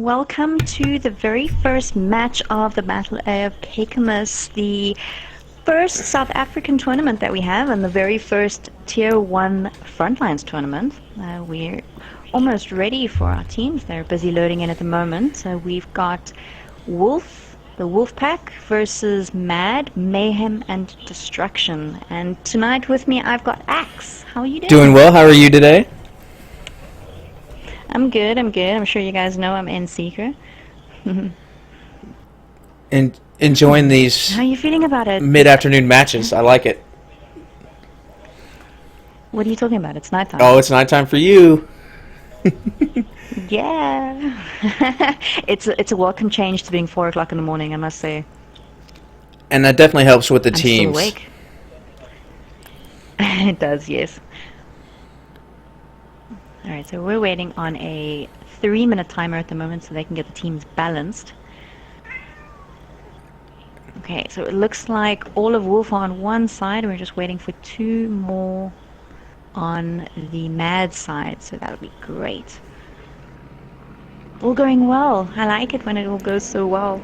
welcome to the very first match of the Battle of Kakamas, the first South African tournament that we have, and the very first Tier 1 Frontlines tournament. We're almost ready for our teams. They're busy loading in at the moment. So we've got the Wolfpack versus Mayhem and Destruction. And tonight with me I've got Axe. How are you doing? Doing well. How are you today? I'm good. I'm sure you guys know I'm in Seeker. And enjoying these How are you feeling about it? mid-afternoon matches. I like it. What are you talking about? It's nighttime. Oh, it's nighttime for you. Yeah. It's a welcome change to being 4 o'clock in the morning, I must say. And that definitely helps with the I'm teams. still awake. It does, yes. Alright, so we're waiting on a 3-minute timer at the moment so they can get the teams balanced. Okay, so it looks like all of Wolf are on one side. We're just waiting for 2 more on the Mad side, so that'll be great. All going well. I like it when it all goes so well.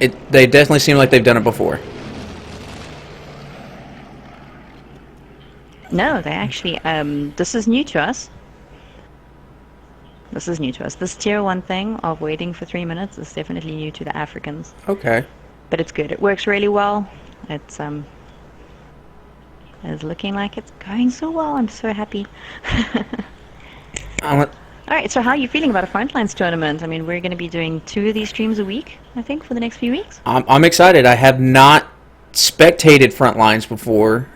They definitely seem like they've done it before. No, they actually, this is new to us. This Tier 1 thing of waiting for 3 minutes is definitely new to the Africans. Okay. But it's good. It works really well. It's looking like it's going so well. I'm so happy. Alright, so how are you feeling about a Frontlines tournament? I mean, we're going to be doing 2 of these streams a week, I think, for the next few weeks. I'm excited. I have not spectated Frontlines before.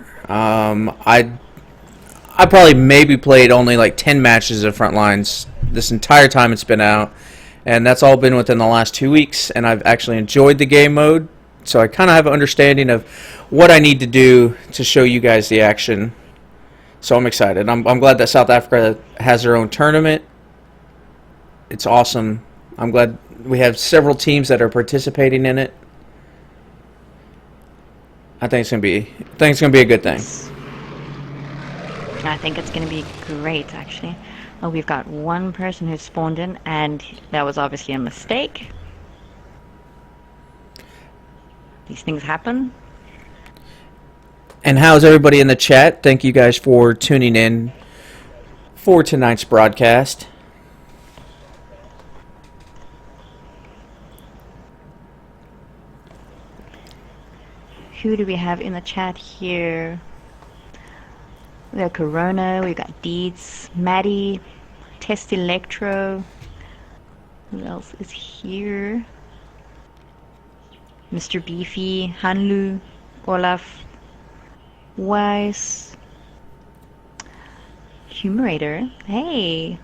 I probably maybe played only like 10 matches of Frontlines this entire time it's been out, and that's all been within the last 2 weeks, and I've actually enjoyed the game mode, so I kind of have an understanding of what I need to do to show you guys the action. So I'm excited. I'm glad that South Africa has their own tournament. It's awesome. I'm glad we have several teams that are participating in it. I think it's gonna be a good thing. I think it's going to be great, actually. Well, we've got one person who's spawned in, and that was obviously a mistake. These things happen. And how's everybody in the chat? Thank you guys for tuning in for tonight's broadcast. Who do we have in the chat here? We got Corona, we got Deeds, Maddie, Test Electro. Who else is here? Mr. Beefy, Hanlu, Olaf, Weiss, Humerator. Hey,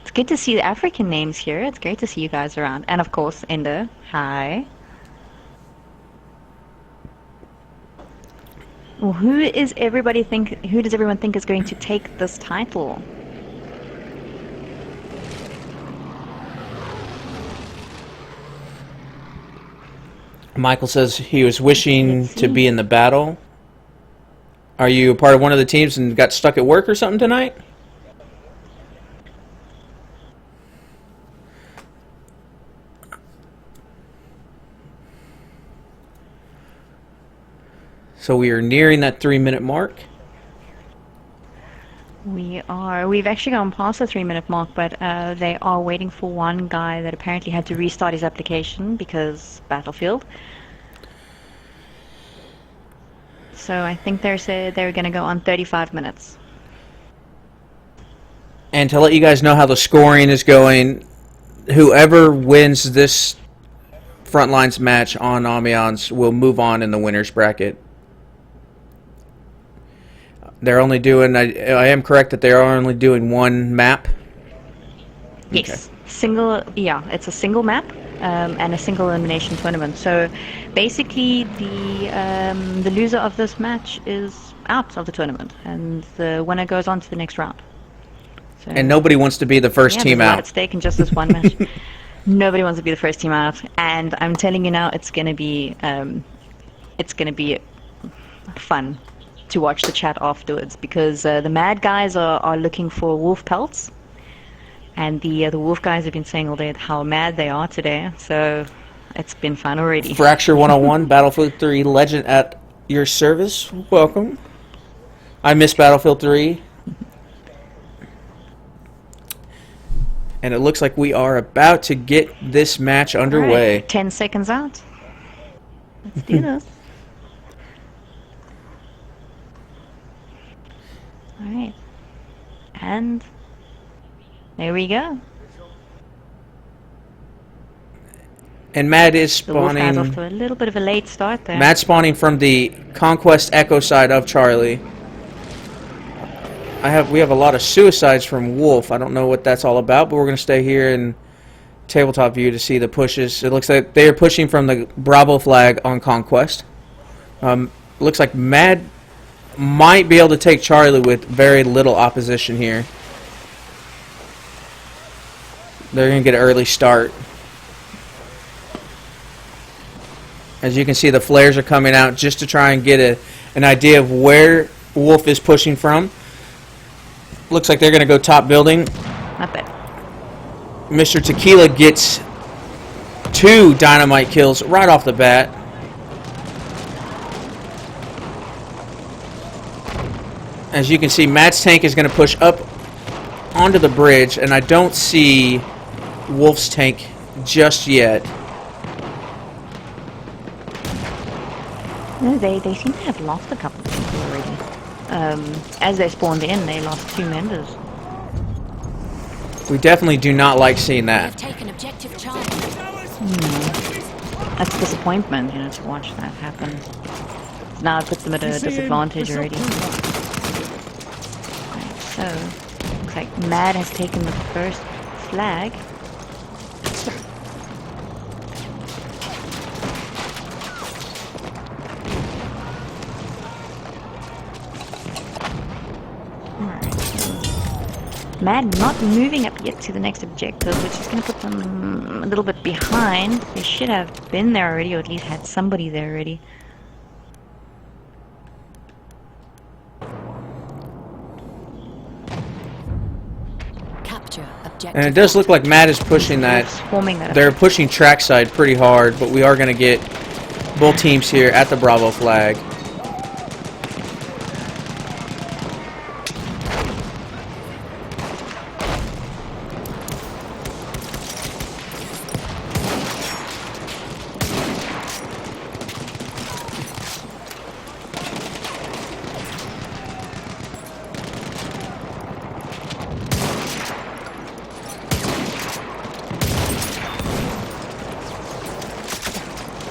it's good to see the African names here. It's great to see you guys around. And of course, Ender. Hi. Well, who does everyone think is going to take this title? Michael says he was wishing to be in the battle. Are you a part of one of the teams and got stuck at work or something tonight? So we are nearing that 3-minute mark. We are. We've actually gone past the 3-minute mark, but they are waiting for one guy that apparently had to restart his application because Battlefield. So I think they said they're going to go on 35 minutes. And to let you guys know how the scoring is going, whoever wins this Frontlines match on Amiens will move on in the winner's bracket. They're only doing, I am correct that they are only doing one map? Yes. Okay. It's a single map and a single elimination tournament. So basically the loser of this match is out of the tournament and the winner goes on to the next round. So, and nobody wants to be the first team there's a out. lot at stake in just this one match. Nobody wants to be the first team out, and I'm telling you now, it's gonna be fun to watch the chat afterwards because the mad guys are looking for wolf pelts, And the Wolf guys have been saying all day how mad they are today, so it's been fun already. Fracture 101, Battlefield 3 Legend at your service. Welcome. I miss Battlefield 3. And it looks like we are about to get this match underway. Right, 10 seconds out. Let's do this. Alright. And there we go. And Mad is The Wolf guys spawning. off to a little bit of a late start there. Mad spawning from the Conquest Echo side of Charlie. We have a lot of suicides from Wolf. I don't know what that's all about, but we're going to stay here in tabletop view to see the pushes. It looks like they are pushing from the Bravo flag on Conquest. Looks like Mad might be able to take Charlie with very little opposition here. They're going to get an early start. As you can see, the flares are coming out just to try and get an idea of where Wolf is pushing from. Looks like they're going to go top building. Not bad. Mr. Tequila gets 2 dynamite kills right off the bat. As you can see, Matt's tank is going to push up onto the bridge, and I don't see Wolf's tank just yet. No, they seem to have lost a couple of people already. As they spawned in, they lost 2 members. We definitely do not like seeing that. Taken objective Charlie. That's a disappointment, you know, to watch that happen. Now it puts them at a disadvantage already. Right, so, looks like Mad has taken the first flag. Mad not moving up yet to the next objective, which is going to put them a little bit behind. They should have been there already, or at least had somebody there already. Capture objective. And it does look like Mad is pushing that. Swarming that. They're pushing trackside pretty hard, but we are going to get both teams here at the Bravo flag.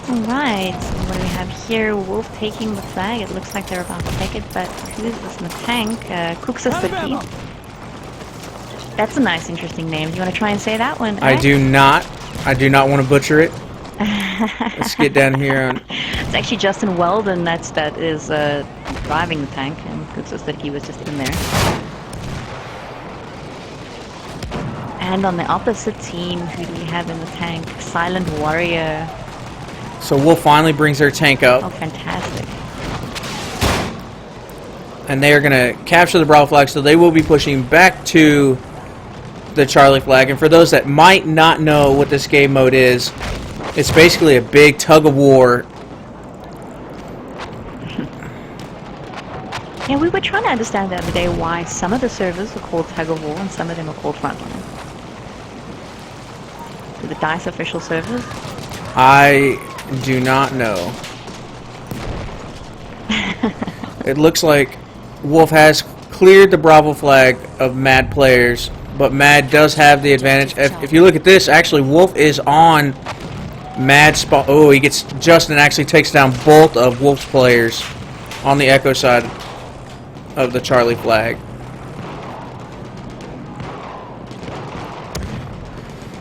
Alright, so what do we have here? Wolf taking the flag. It looks like they're about to take it, but who's this in the tank? Cooksasaki. That's a nice, interesting name. Do you want to try and say that one? I do not. I do not want to butcher it. Let's get down here. It's actually Justin Weldon that is driving the tank, and Cooksasaki was just in there. And on the opposite team, who do we have in the tank? Silent Warrior. So Wolf finally brings their tank up. Oh, fantastic. And they are going to capture the Bravo flag, so they will be pushing back to the Charlie flag. And for those that might not know what this game mode is, it's basically a big tug of war. Yeah, we were trying to understand the other day why some of the servers are called Tug of War and some of them are called Frontline. So the DICE official servers? I do not know. It looks like Wolf has cleared the Bravo flag of Mad players, but Mad does have the advantage. If you look at this, actually Wolf is on Mad spot. Oh, he gets Justin actually takes down both of Wolf's players on the Echo side of the Charlie flag.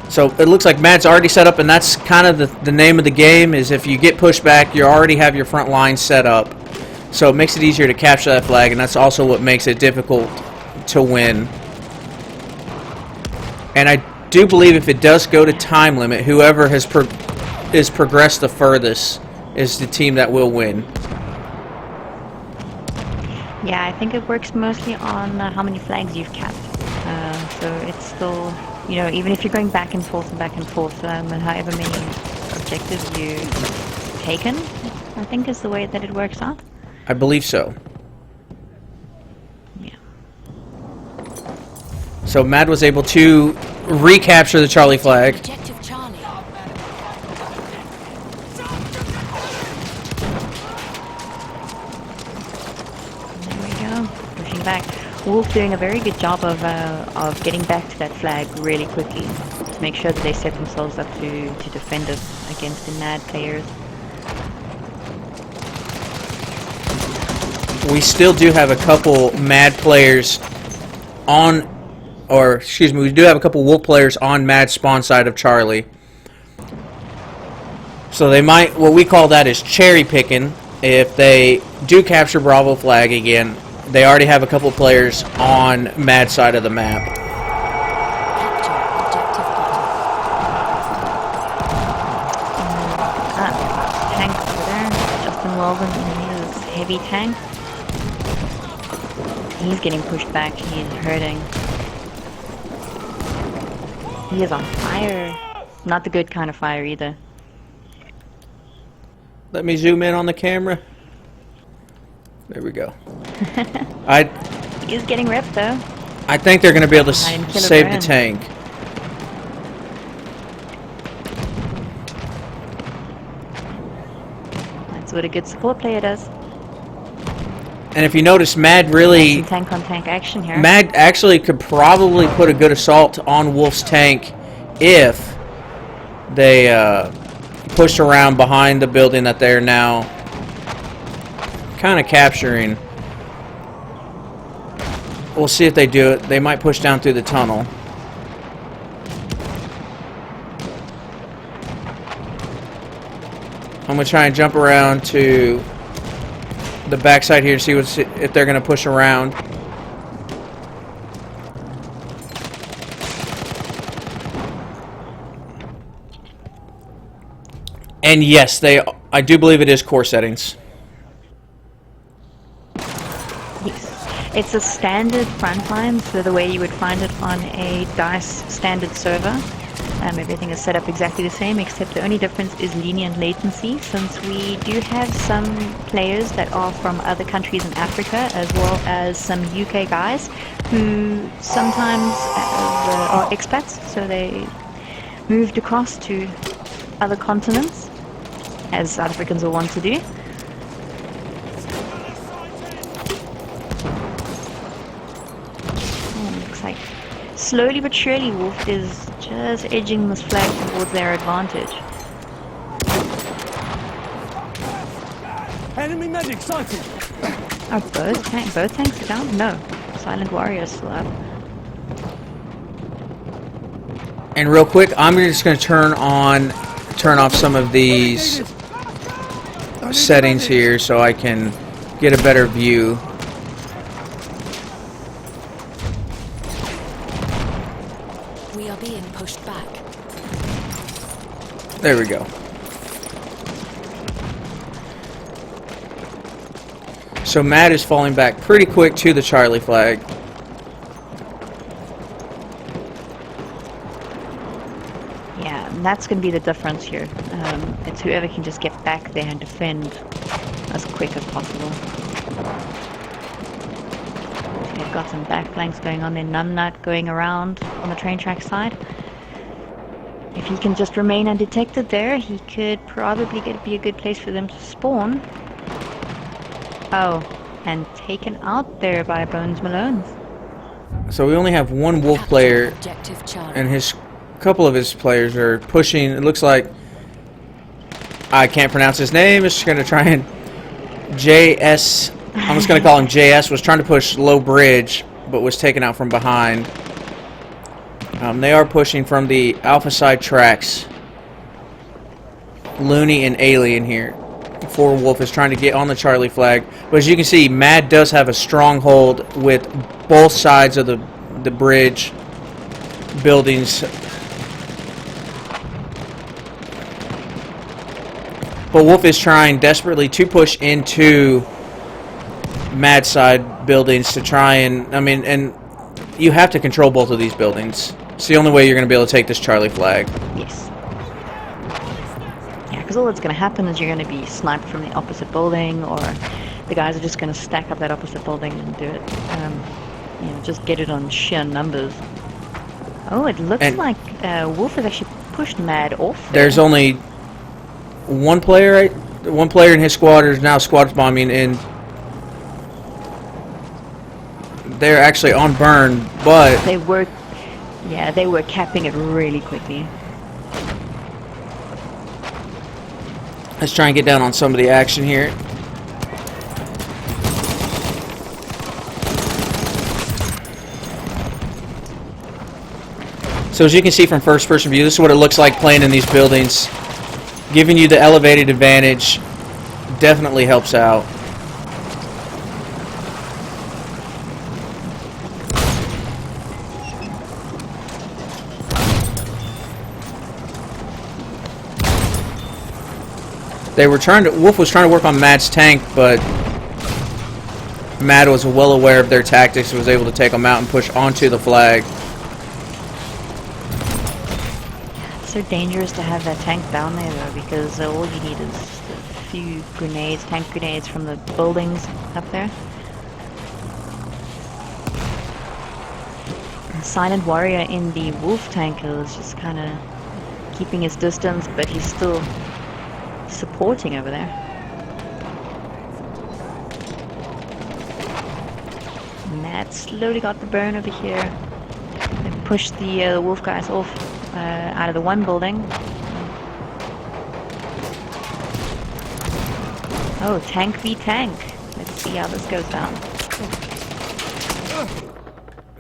So it looks like Mad's already set up, and that's kind of the name of the game, is if you get pushed back, you already have your front line set up. So it makes it easier to capture that flag, and that's also what makes it difficult to win. And I do believe if it does go to time limit, whoever has progressed the furthest is the team that will win. Yeah, I think it works mostly on how many flags you've capped. So it's still You know, even if you're going back and forth and however many objectives you've taken, I think is the way that it works out. I believe so. Yeah. So Mad was able to recapture the Charlie flag. Objective Charlie. There we go. Pushing back. Wolf doing a very good job of getting back to that flag really quickly to make sure that they set themselves up to defend it against the Mad players. We still do have a couple Mad players on, or excuse me, we do have a couple Wolf players on Mad spawn side of Charlie. So they might, what we call that is cherry picking. If they do capture Bravo flag again, they already have a couple players on Mad side of the map. Tank over there. Justin Weldon in his heavy tank. He's getting pushed back. He's hurting. He is on fire. Not the good kind of fire either. Let me zoom in on the camera. There we go. He's getting ripped though. I think they're going to be able to save the burn. tank. That's what a good support player does. And if you notice, Mad really... Some tank on tank action here. Mad actually could probably put a good assault on Wolf's tank if they pushed around behind the building that they're now kind of capturing. We'll see if they do it. They might push down through the tunnel. I'm going to try and jump around to the backside here and see if they're going to push around. And yes, I do believe it is core settings. It's a standard frontline, so the way you would find it on a DICE standard server. Everything is set up exactly the same, except the only difference is lenient latency, since we do have some players that are from other countries in Africa, as well as some UK guys who sometimes are expats, so they moved across to other continents, as South Africans will want to do. Looks like slowly but surely Wolf is just edging this flag towards their advantage. Enemy medic sighted. Are both tanks are down? No. Silent Warrior is still up. And real quick, I'm just going to turn off some of these settings here so I can get a better view. We are being pushed back. There we go. So Matt is falling back pretty quick to the Charlie flag. Yeah, and that's going to be the difference here. It's whoever can just get back there and defend as quick as possible. They've got some back flanks going on there. Numbnut going around on the train track side. If he can just remain undetected there, he could probably be a good place for them to spawn. Oh, and taken out there by Bones Malone's. So we only have one Wolf player, Objective Charlie. and a couple of his players are pushing. It looks like I can't pronounce his name. It's just going to try and JS. I'm just going to call him JS. Was trying to push low bridge, but was taken out from behind. They are pushing from the Alpha side tracks. Looney and Alien here. 4 Wolf is trying to get on the Charlie flag, but as you can see, Mad does have a stronghold with both sides of the bridge buildings. But Wolf is trying desperately to push into Mad side buildings to try and, and you have to control both of these buildings. It's the only way you're going to be able to take this Charlie flag. Yes. Yeah, because all that's going to happen is you're going to be sniped from the opposite building, or the guys are just going to stack up that opposite building and do it. You know, just get it on sheer numbers. Oh, it looks like Wolf has actually pushed Mad off there. There's only one player, right? One player in his squad is now squad bombing, and they're actually on burn, but they were capping it really quickly. Let's try and get down on some of the action here. So as you can see from first-person view, this is what it looks like playing in these buildings. Giving you the elevated advantage definitely helps out. Wolf was trying to work on Mad's tank, but Mad was well aware of their tactics and was able to take them out and push onto the flag. So dangerous to have that tank down there though, because all you need is just a few grenades, tank grenades from the buildings up there. And Silent Warrior in the Wolf tanker is just kind of keeping his distance, but he's still supporting over there. Mad slowly got the burn over here. They pushed the Wolf guys off out of the one building. Oh, tank v tank. Let's see how this goes down.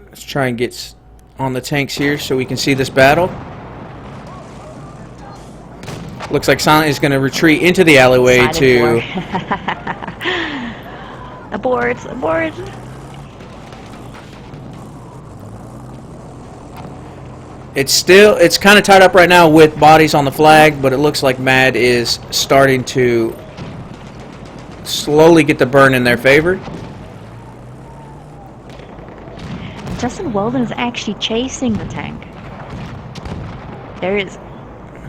Let's try and get on the tanks here so we can see this battle. Looks like Silent is going to retreat into the alleyway to... Abort! Abort! It's kind of tied up right now with bodies on the flag, but it looks like Mad is starting to slowly get the burn in their favor. Justin Weldon is actually chasing the tank.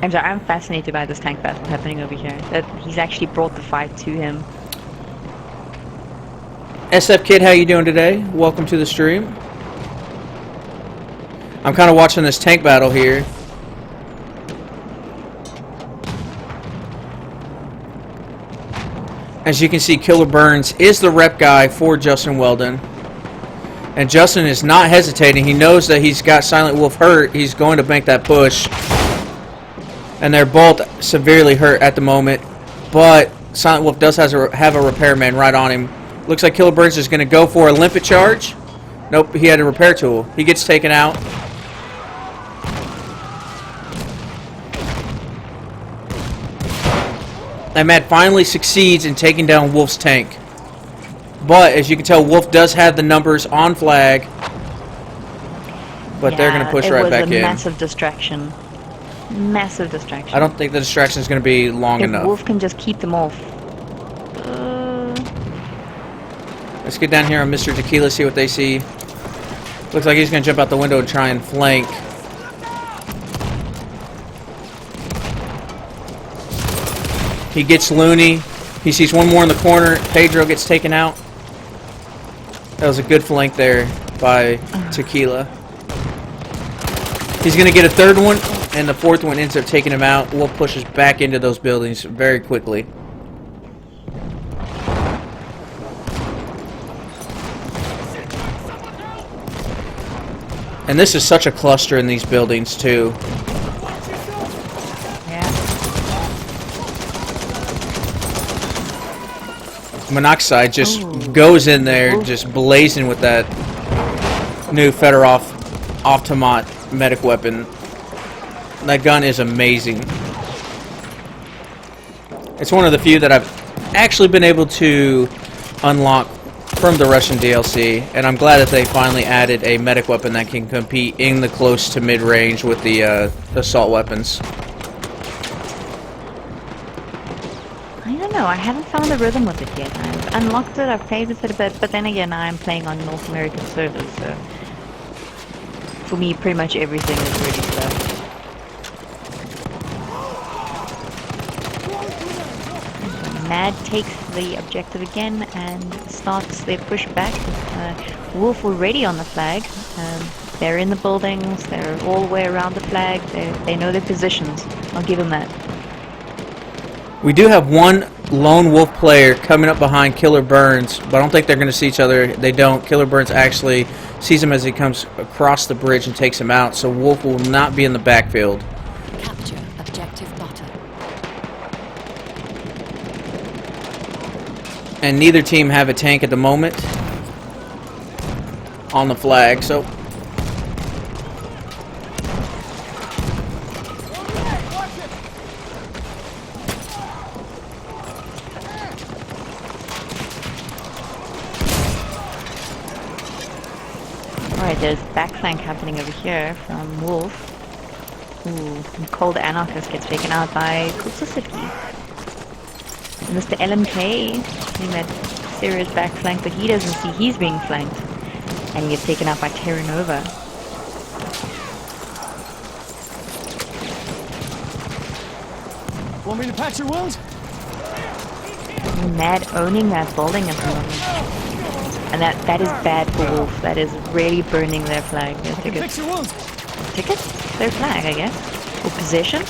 I'm fascinated by this tank battle happening over here. That he's actually brought the fight to him. SF Kid, how you doing today? Welcome to the stream. I'm kind of watching this tank battle here. As you can see, Killer Burns is the rep guy for Justin Weldon. And Justin is not hesitating. He knows that he's got Silent Wolf hurt. He's going to make that push. And they're both severely hurt at the moment. But Silent Wolf does have a repairman right on him. Looks like Killer Burns is going to go for a limpet charge. Nope, he had a repair tool. He gets taken out. And Matt finally succeeds in taking down Wolf's tank. But as you can tell, Wolf does have the numbers on flag. But they're going to push right back in. It was a massive distraction. Massive distraction. I don't think the distraction is going to be long enough. Wolf can just keep them off. Let's get down here on Mr. Tequila, see what they see. Looks like he's going to jump out the window and try and flank. He gets Looney. He sees one more in the corner. Pedro gets taken out. That was a good flank there by Tequila. He's going to get a third one, and the fourth one ends up taking him out. Wolf pushes back into those buildings very quickly. And this is such a cluster in these buildings, too. Monoxide just goes in there, just blazing with that new Fedorov Automat medic weapon. That gun is amazing. It's one of the few that I've actually been able to unlock from the Russian DLC, and I'm glad that they finally added a medic weapon that can compete in the close to mid-range with the assault weapons. No, I haven't found the rhythm with it yet. I've unlocked it, I've played with it a bit, but then again, I'm playing on North American servers, so... For me, pretty much everything is ready to go. Mad takes the objective again and starts their push back. Wolf already on the flag. They're in the buildings. They're all the way around the flag. They know their positions. I'll give them that. We do have one lone Wolf player coming up behind Killer Burns, but I don't think they're going to see each other. They don't. Killer Burns actually sees him as he comes across the bridge and takes him out, so Wolf will not be in the backfield. Capture objective butter. And neither team have a tank at the moment on the flag, so Alright, there's back flank happening over here from Wolf. Ooh, and Cold Anarchist gets taken out by Kutsasiki. Mr. LMK doing that serious back flank, but he doesn't see he's being flanked. And he gets taken out by Terra Nova. Want me to patch your wounds? Mad owning that building at the moment. And that is bad for Wolf. That is really burning their flag, their tickets. Fix your wounds. Tickets? Their flag, I guess. Or possession?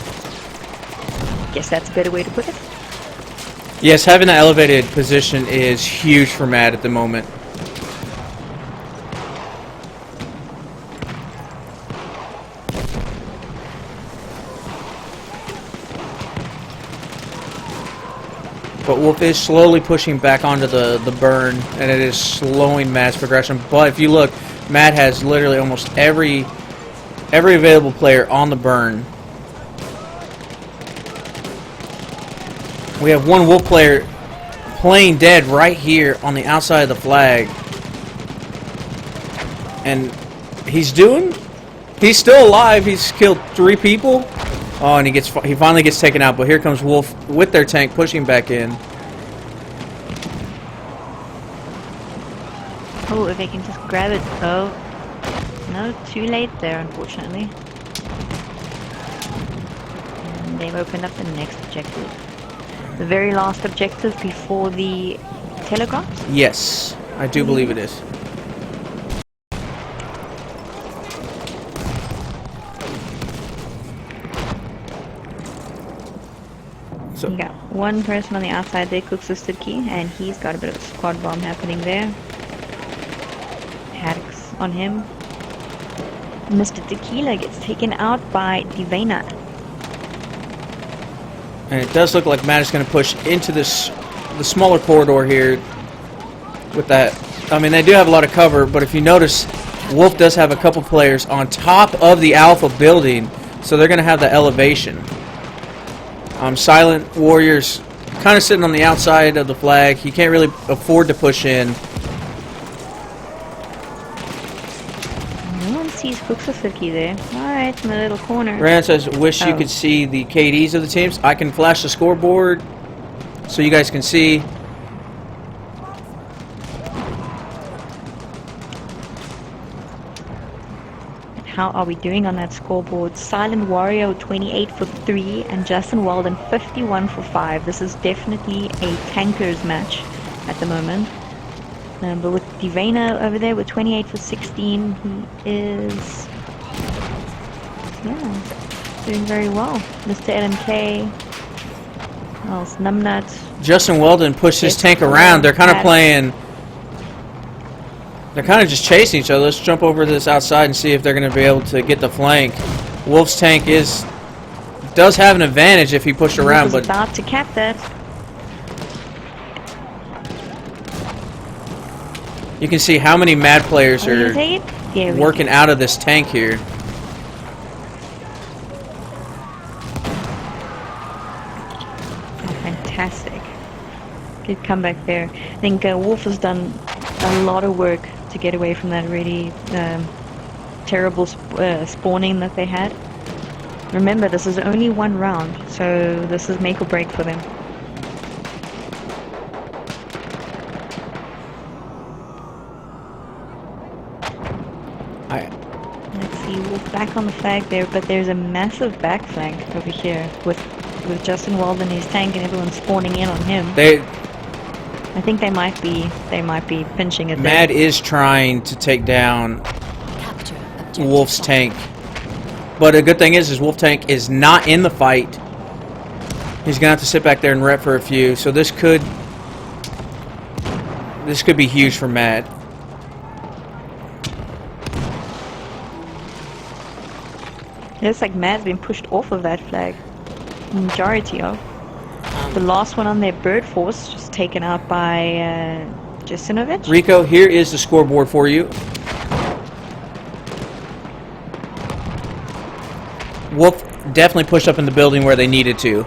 Guess that's a better way to put it. yes, having that elevated position is huge for Mad at the moment. But Wolf is slowly pushing back onto the burn, and it is slowing Mad's progression. But if you look, Mad has literally almost every available player on the burn. We have one Wolf player playing dead right here on the outside of the flag. And he's still alive. He's killed 3 people. Oh, and he finally gets taken out, but here comes Wolf with their tank pushing back in. Oh, if they can just grab it. Oh, no, too late there, unfortunately. And they've opened up the next objective. The very last objective before the telegraphs? Yes, I do believe it is. So, You got one person on the outside there, Kutsasiki, and he's got a bit of a squad bomb happening there. Haddocks on him. Mr. Tequila gets taken out by Divana. and it does look like Matt is going to push into the smaller corridor here with that. I mean, they do have a lot of cover, but if you notice, Wolf does have a couple players on top of the Alpha building, so they're going to have the elevation. Silent Warrior's kind of sitting on the outside of the flag. He can't really afford to push in. No one sees Kutsasiki there. Alright, in the little corner. Rand says, wish you Oh. could see the KDs of the teams. I can flash the scoreboard so you guys can see. How are we doing on that scoreboard? Silent Warrior 28 for 3 and Justin Walden 51 for 5. This is definitely a tankers match at the moment. But with Divana over there with 28 for 16, he is doing very well. Mr. LMK, else Numbnut. Justin Weldon pushed his Yes, tank around. They're kind of Pat. playing. They're kind of just chasing each other. Let's jump over to this outside and see if they're going to be able to get the flank. Wolf's tank does have an advantage if he pushed around, Was but about to cap that. you can see how many Mad players Are you are gonna take it? Yeah, we working out of this tank here. Oh, fantastic. Good comeback there. I think Wolf has done a lot of work to get away from that really terrible spawning that they had. Remember, this is only one round, so this is make or break for them. Let's see back on the flag there, but there's a massive back flank over here with Justin Wald and his tank and everyone spawning in on him. I think they might be pinching it. Mad is trying to take down Wolf's tank, but a good thing is Wolf tank is not in the fight. He's gonna have to sit back there and rep for a few. So this could be huge for Mad. It's like Mad's been pushed off of that flag. Majority of. The last one on their bird force just taken out by Jasinovic. Rico, here is the scoreboard for you. Wolf definitely pushed up in the building where they needed to.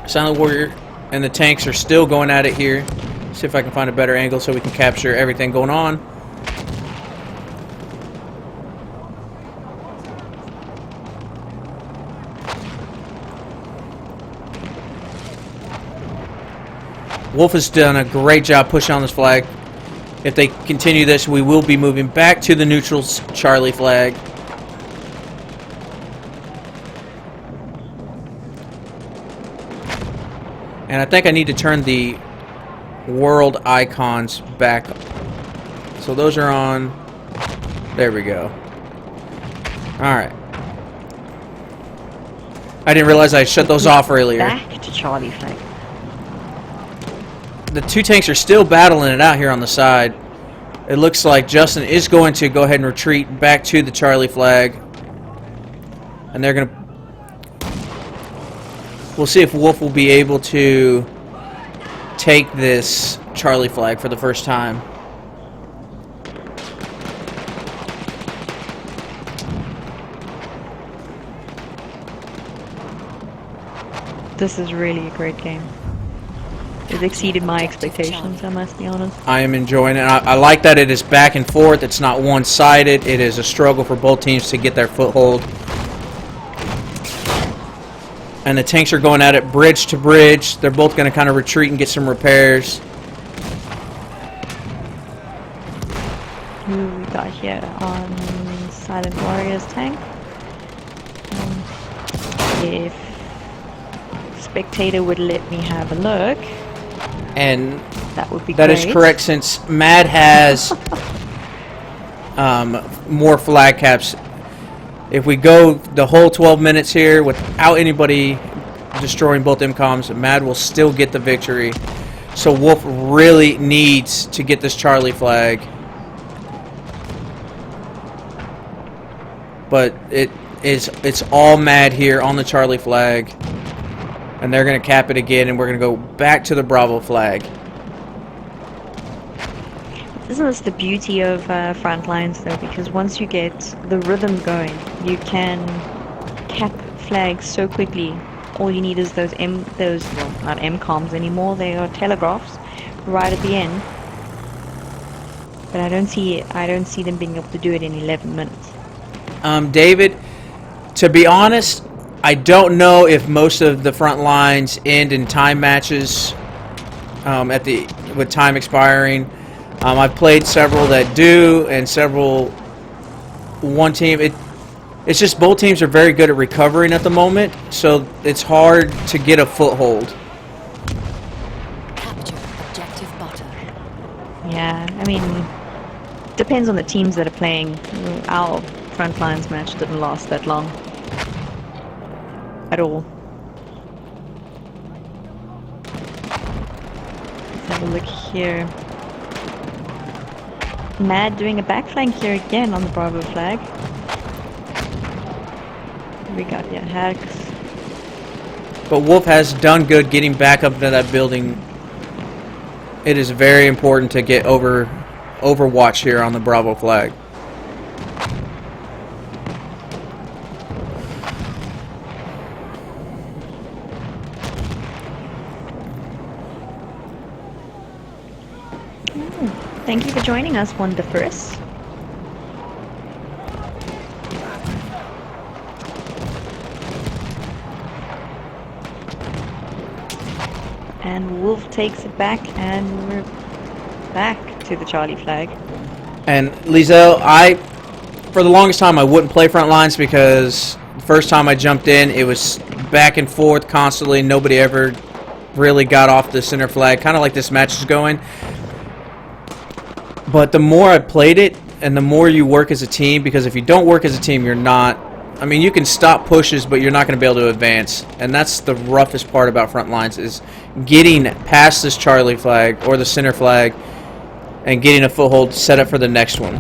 Silent Warrior and the tanks are still going at it here. See if I can find a better angle so we can capture everything going on. Wolf has done a great job pushing on this flag. If they continue this, we will be moving back to the neutral Charlie flag. And I think I need to turn the world icons back. So those are on. There we go. Alright. I didn't realize I shut those off earlier. Back to Charlie flag. The two tanks are still battling it out here on the side. It looks like Justin is going to go ahead and retreat back to the Charlie flag. And they're going to... We'll see if Wolf will be able to take this Charlie flag for the first time. This is really a great game. It exceeded my expectations, I must be honest. I am enjoying it. I like that it is back and forth. It's not one-sided. It is a struggle for both teams to get their foothold. And the tanks are going at it bridge to bridge. They're both going to kind of retreat and get some repairs. Who we got here on Silent Warrior's tank? If Spectator would let me have a look, And that would be that great. is correct, since Mad has more flag caps. If we go the whole 12 minutes here without anybody destroying both MCOMs, Mad will still get the victory. So Wolf really needs to get this Charlie flag. But it's all Mad here on the Charlie flag. And they're going to cap it again, and we're going to go back to the Bravo flag. Isn't this the beauty of Frontlines, though? Because once you get the rhythm going, you can cap flags so quickly. All you need is those well, not MCOMs anymore. They are telegraphs right at the end. But I don't see them being able to do it in 11 minutes. David, to be honest, I don't know if most of the front lines end in time matches with time expiring. I've played several that do, and several one team. It's just both teams are very good at recovering at the moment, so it's hard to get a foothold. Capture objective butter. Yeah, I mean, depends on the teams that are playing. Our Frontlines match didn't last that long. At all. Let's have a look here. Mad doing a back flank here again on the Bravo flag. We got hacks. But Wolf has done good getting back up into that building. It is very important to get overwatch here on the Bravo flag. Thank you for joining us, Wonderfirst. and Wolf takes it back, and we're back to the Charlie flag. And Lizelle, for the longest time, I wouldn't play Frontlines because the first time I jumped in, it was back and forth constantly. Nobody ever really got off the center flag, kind of like this match is going. But the more I played it, and the more you work as a team, because if you don't work as a team, you're not... I mean, you can stop pushes, but you're not going to be able to advance. And that's the roughest part about Frontlines, is getting past this Charlie flag or the center flag and getting a foothold set up for the next one.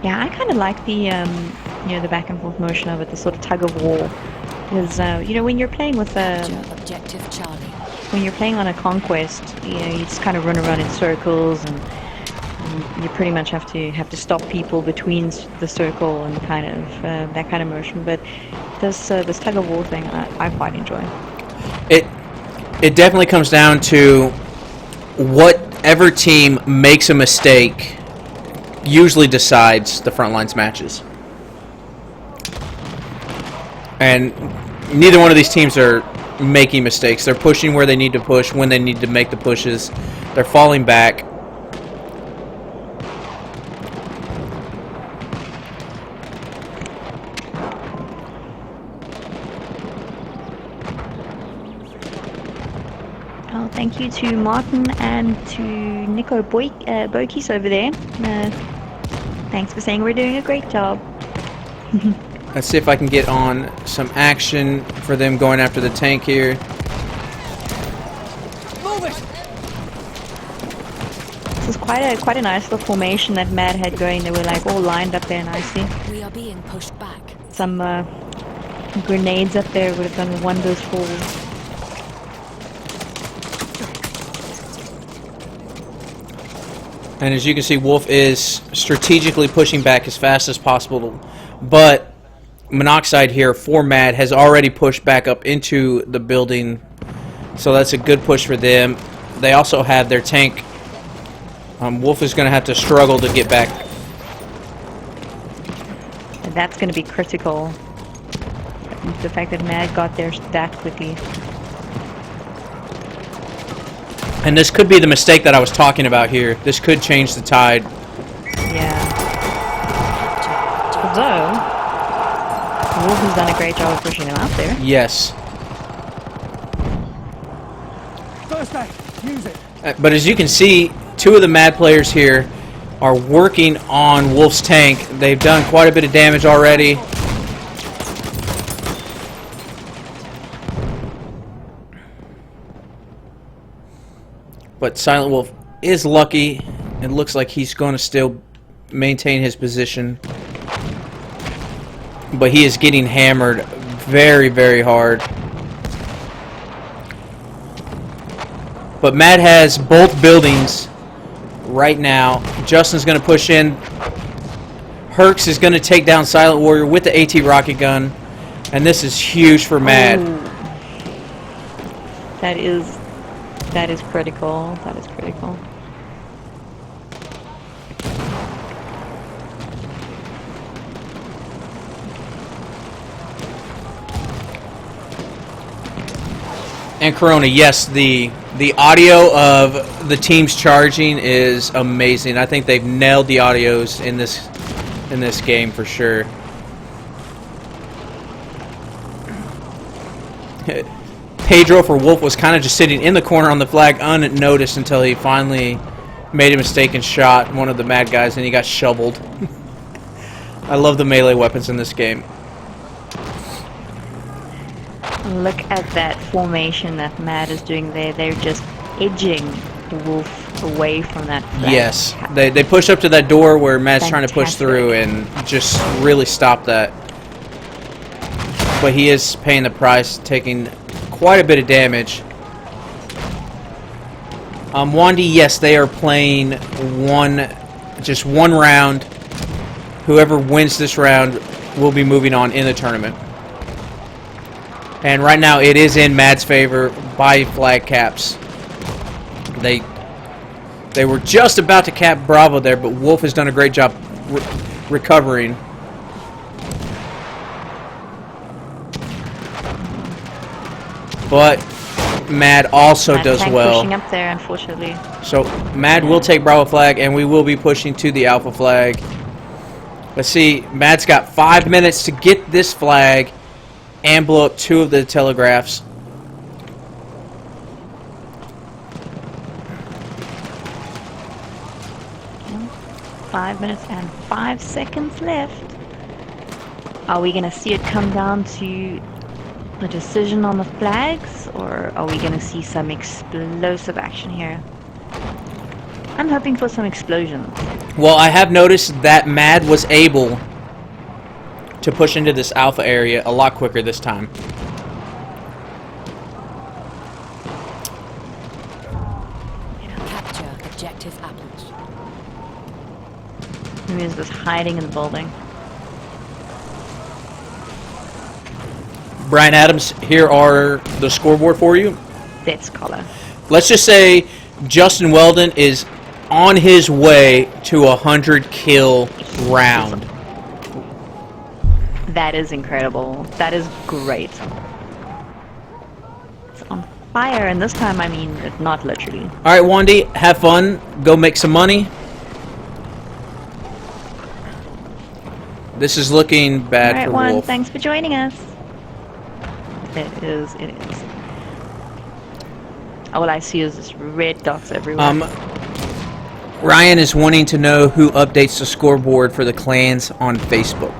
Yeah, I kind of like the, the back and forth motion of it, the sort of tug of war. Because, when you're playing with Objective Charlie. when you're playing on a conquest, you just kind of run around in circles, and you pretty much have to stop people between the circle and kind of that kind of motion. But this tug of war thing, I quite enjoy. It definitely comes down to whatever team makes a mistake usually decides the Frontlines matches. And neither one of these teams are making mistakes. They're pushing where they need to push, when they need to make the pushes. They're falling back. Well, thank you to Martin and to Nico Bokies over there. Thanks for saying we're doing a great job. Let's see if I can get on some action for them going after the tank here. This is quite a nice little formation that Mad had going. They were like all lined up there nicely. We are being pushed back. Some grenades up there would have done wonders for. And as you can see, Wolf is strategically pushing back as fast as possible. But Monoxide here for Mad has already pushed back up into the building. So that's a good push for them. They also have their tank. Wolf is going to have to struggle to get back. And that's going to be critical. The fact that Mad got there that quickly. And this could be the mistake that I was talking about here. This could change the tide. Yeah. Although, Wolf has done a great job of pushing him out there. Yes. First aid, use it. But as you can see, two of the Mad players here are working on Wolf's tank. They've done quite a bit of damage already. But Silent Wolf is lucky. It looks like he's going to still maintain his position. But he is getting hammered very, very hard. But Mad has both buildings right now. Justin's going to push in. Herx is going to take down Silent Warrior with the AT rocket gun. And this is huge for Mad. Ooh. That is critical. That is critical. And Corona, yes, the audio of the teams charging is amazing. I think they've nailed the audios in this game for sure. Pedro for Wolf was kind of just sitting in the corner on the flag unnoticed until he finally made a mistake and shot one of the Mad guys and he got shoveled. I love the melee weapons in this game. Look at that formation that Mad is doing there. They're just edging the Wolf away from that flag. Yes, they push up to that door where Mad's trying to push through and just really stop that. But he is paying the price, taking quite a bit of damage. Wandy, yes, they are playing just one round. Whoever wins this round will be moving on in the tournament. And right now it is in Mad's favor by flag caps. They were just about to cap Bravo there, but Wolf has done a great job recovering. but Mad also does Tank well. pushing up there, unfortunately. So Mad will take Bravo flag, and we will be pushing to the Alpha flag. Let's see. Mad's got 5 minutes to get this flag and blow up 2 of the telegraphs. Okay. 5 minutes and 5 seconds left. Are we going to see it come down to the decision on the flags, or are we going to see some explosive action here? I'm hoping for some explosions. Well, I have noticed that Mad was able to push into this Alpha area a lot quicker this time. Capture objective apples. Who is this hiding in the building? Brian Adams, here are the scoreboard for you. That's color. Let's just say Justin Weldon is on his way to a 100 kill round. That is incredible. That is great. It's on fire, and this time I mean it, not literally. All right, Wandy, have fun. Go make some money. This is looking bad All right, for Juan, Wolf. thanks for joining us. It is. All I see is just red dots everywhere. Ryan is wanting to know who updates the scoreboard for the clans on Facebook.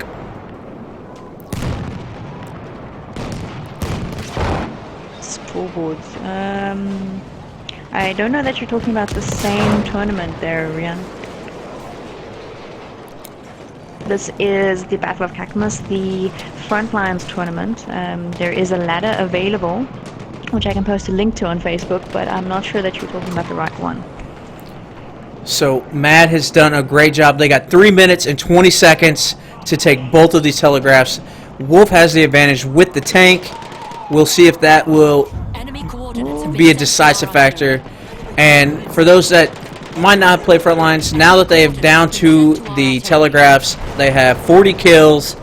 Scoreboards. I don't know that you're talking about the same tournament there, Rian. This is the Battle of Kakamas, the Frontlines tournament. There is a ladder available, which I can post a link to on Facebook, but I'm not sure that you're talking about the right one. So Mad has done a great job. They got 3 minutes and 20 seconds to take both of these telegraphs. Wolf has the advantage with the tank. We'll see if that will Enemy coordinates have been be a sent to decisive our factor. And for those that might not play Frontlines, now that they have down to the telegraphs, they have 40 kills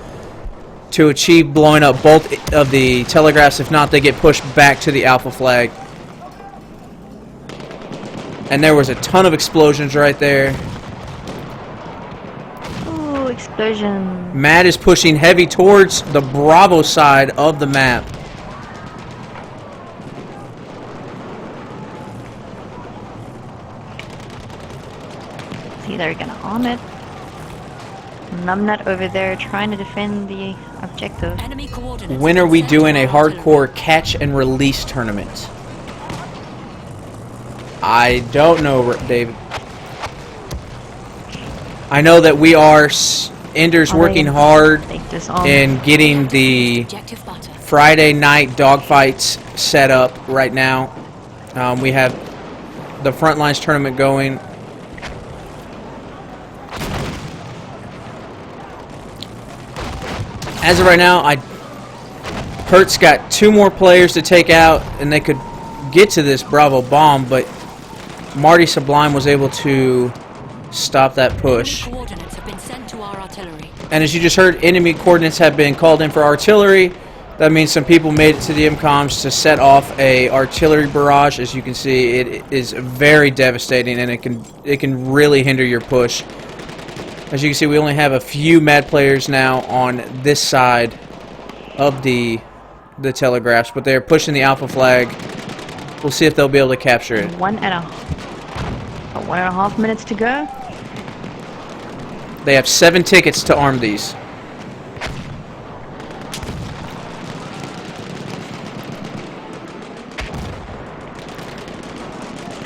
to achieve blowing up both of the telegraphs. If not, they get pushed back to the Alpha flag. And there was a ton of explosions right there. Ooh, explosion. Mad is pushing heavy towards the Bravo side of the map. See, they're gonna arm it. Numbnut over there trying to defend the objective. Enemy coordinates When have are been we sent to doing a our artillery. hardcore catch and release tournament? I don't know, David. I know that we are Ender's Are working they- hard They disarm. in getting the Objective butter. Friday night dogfights set up right now. We have the Frontlines tournament going. As of right now, Hertz got 2 more players to take out, and they could get to this Bravo bomb, but Marty Sublime was able to stop that push. Enemy coordinates have been sent to our artillery. And as you just heard, enemy coordinates have been called in for artillery. That means some people made it to the MCOMs to set off a artillery barrage. As you can see, it is very devastating, and it can really hinder your push. As you can see, we only have a few Mad players now on this side of the telegraphs, but they're pushing the Alpha flag. We'll see if they'll be able to capture it. 1.5 minutes to go. They have 7 tickets to arm these.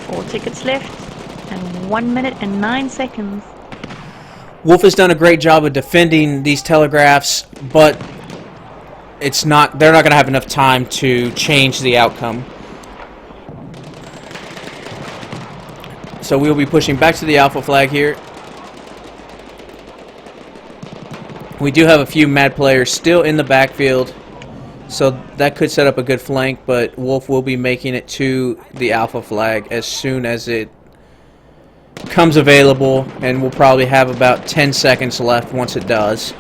Four tickets left, and 1 minute and 9 seconds. Wolf has done a great job of defending these telegraphs, but they're not going to have enough time to change the outcome. So we'll be pushing back to the Alpha flag here. We do have a few Mad players still in the backfield, so that could set up a good flank, but Wolf will be making it to the Alpha flag as soon as it comes available, and we'll probably have about 10 seconds left once it does.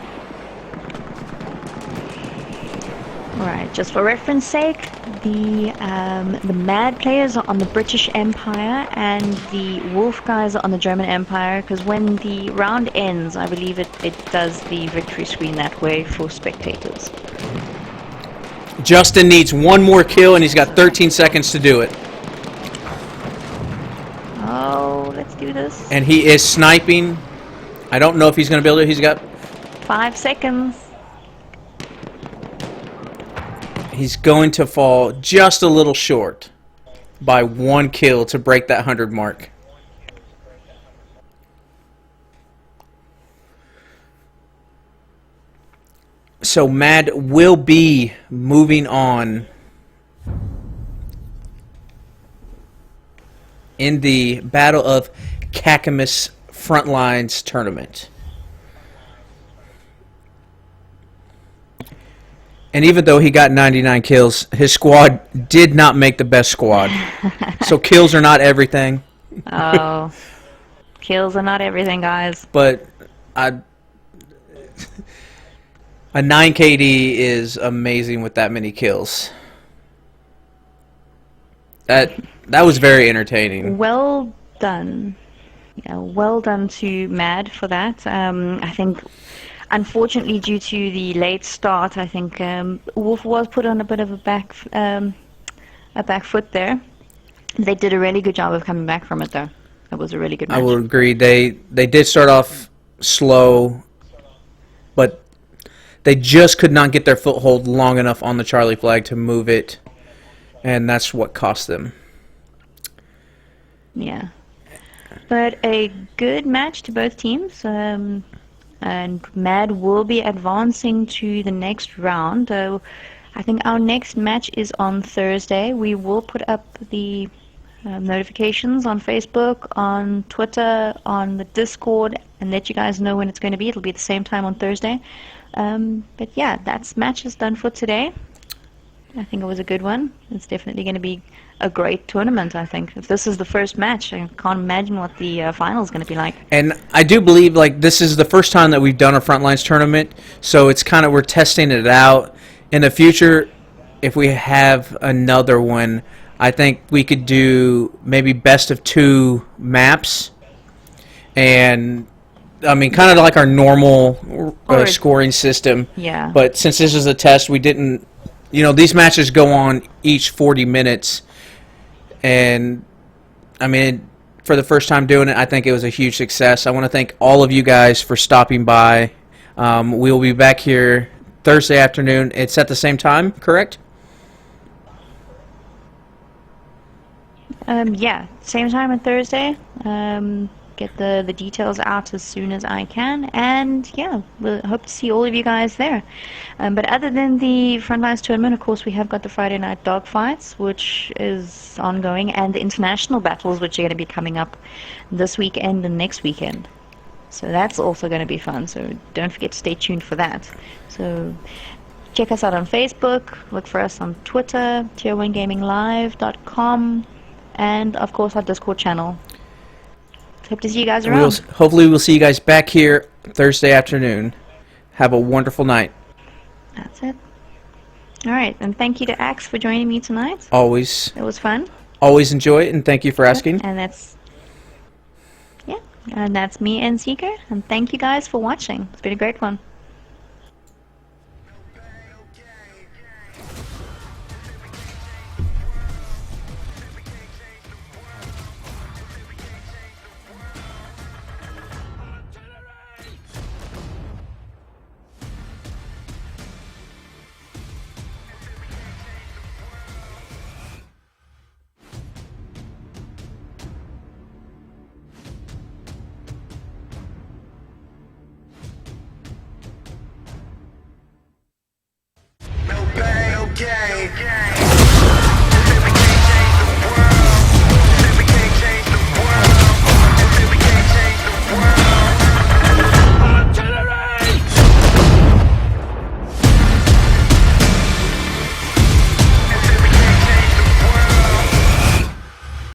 Alright, just for reference sake, The Mad players are on the British Empire and the Wolf guys are on the German Empire, because when the round ends, I believe it does the victory screen that way for spectators. Justin needs one more kill, and he's got 13 seconds to do it. Oh, let's do this. And he is sniping. I don't know if he's going to be able to. He's got... 5 seconds. He's going to fall just a little short by 1 kill to break that 100 mark. So Mad will be moving on in the Battle of Kakamas Frontlines tournament. And even though he got 99 kills, his squad did not make the best squad. So kills are not everything. Oh, kills are not everything, guys. But a 9 KD is amazing with that many kills. That was very entertaining. Well done. Yeah, well done to Mad for that. I think, unfortunately, due to the late start, I think Wolf was put on a bit of a back foot there. They did a really good job of coming back from it, though. It was a really good match. I will agree. They did start off slow, but they just could not get their foothold long enough on the Charlie flag to move it, and that's what cost them. Yeah. But a good match to both teams. And Mad will be advancing to the next round. I think our next match is on Thursday. We will put up the notifications on Facebook, on Twitter, on the Discord, and let you guys know when it's going to be. It'll be at the same time on Thursday. But yeah, that match is done for today. I think it was a good one. It's definitely going to be a great tournament, I think. If this is the first match, I can't imagine what the final is going to be like. And I do believe this is the first time that we've done a Frontlines tournament, so it's kind of, we're testing it out. In the future, if we have another one, I think we could do maybe best of 2 maps, and I mean, kind of like our normal scoring system. Yeah. But since this is a test, we didn't, these matches go on each 40 minutes. And, I mean, for the first time doing it, I think it was a huge success. I want to thank all of you guys for stopping by. We will be back here Thursday afternoon. It's at the same time, correct? Yeah, same time on Thursday. Get the details out as soon as I can, and yeah, we'll hope to see all of you guys there. But other than the Frontlines tournament, of course, we have got the Friday night dogfights, which is ongoing, and the international battles, which are going to be coming up this weekend and next weekend. So that's also going to be fun, so don't forget to stay tuned for that. So check us out on Facebook, look for us on Twitter, tier1gaminglive.com, and of course our Discord channel. Hope to see you guys around. Hopefully we'll see you guys back here Thursday afternoon. Have a wonderful night. That's it. Alright, and thank you to Axe for joining me tonight. Always. It was fun. Always enjoy it, and thank you for asking. And that's me and Seeker, and thank you guys for watching. It's been a great one.